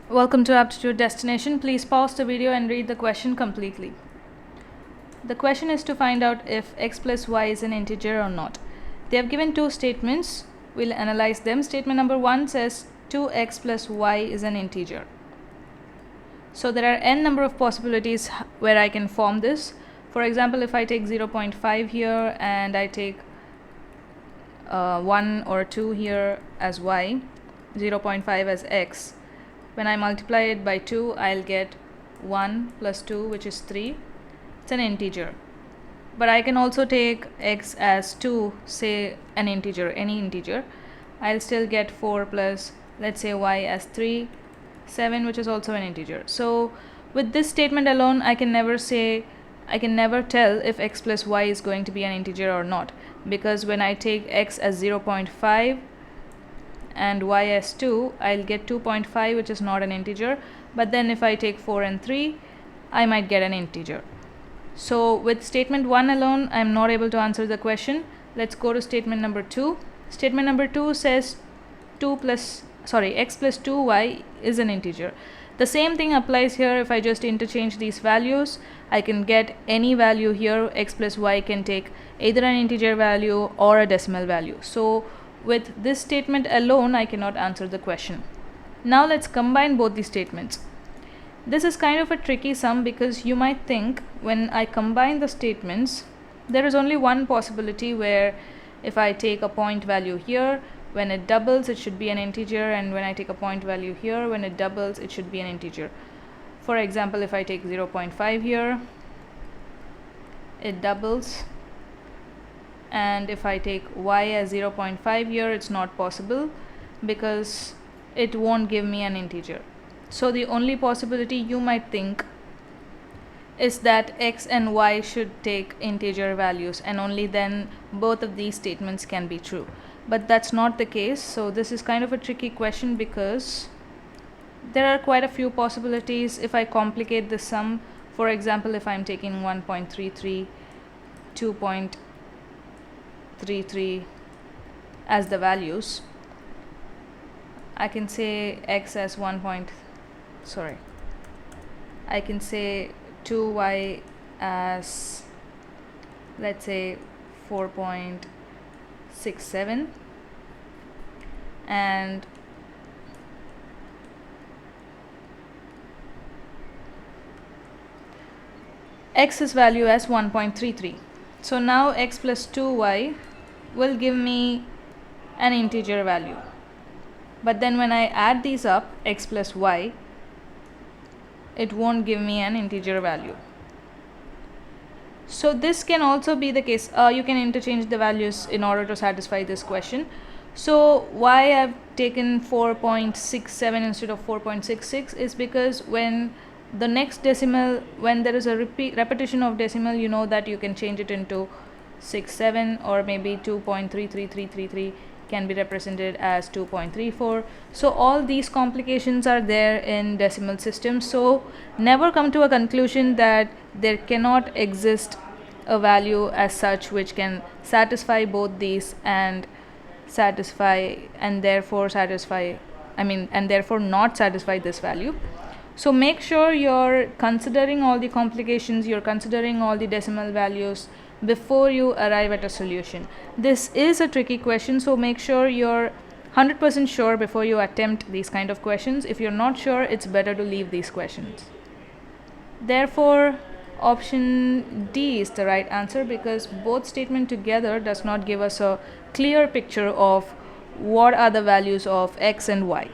Welcome to Aptitude Destination. Please pause the video and read the question completely. The question is to find out if x plus y is an integer or not. They have given two statements. We'll analyze them. Statement number 1 says 2x plus y is an integer. So there are n number of possibilities where I can form this. For example, if I take 0.5 here and I take 1 or 2 here as y, 0.5 as x, when I multiply it by 2, I'll get 1 plus 2, which is 3. It's an integer. But I can also take x as 2, say an integer, any integer. I'll still get 4 plus, let's say, y as 3, 7, which is also an integer. So with this statement alone, I can never tell if x plus y is going to be an integer or not, because when I take x as 0.5 and y as 2, I'll get 2.5, which is not an integer. But then if I take 4 and 3, I might get an integer. So with statement 1 alone, I'm not able to answer the question. Let's go to statement number 2. Statement number 2 says x plus 2y is an integer. The same thing applies here. If I just interchange these values, I can get any value here. X plus y can take either an integer value or a decimal value. So with this statement alone, I cannot answer the question. Now let's combine both these statements. This is kind of a tricky sum, because you might think when I combine the statements, there is only one possibility where if I take a point value here, when it doubles it should be an integer, and when I take a point value here, when it doubles it should be an integer. For example, if I take 0.5 here, it doubles, and if I take y as 0.5 here, it's not possible because it won't give me an integer. So the only possibility you might think is that x and y should take integer values, and only then both of these statements can be true. But that's not the case. So this is kind of a tricky question because there are quite a few possibilities. If I complicate the sum, for example, if I'm taking 1.33, 2.33 as the values, I can say x as I can say 2y as, let's say, 4.67, and x's value as 1.33. So now x plus 2y will give me an integer value. But then when I add these up, x plus y, it won't give me an integer value. So this can also be the case. You can interchange the values in order to satisfy this question. So why I've taken 4.67 instead of 4.66 is because when the next decimal, when there is a repetition of decimal, you know that you can change it into 67, or maybe 2.33333 can be represented as 2.34. So all these complications are there in decimal systems. So never come to a conclusion that there cannot exist a value as such which can satisfy both these and therefore not satisfy this value. So make sure you're considering all the complications, you're considering all the decimal values before you arrive at a solution. This is a tricky question, so make sure you're 100% sure before you attempt these kind of questions. If you're not sure, it's better to leave these questions. Therefore, option D is the right answer, because both statements together does not give us a clear picture of what are the values of x and y.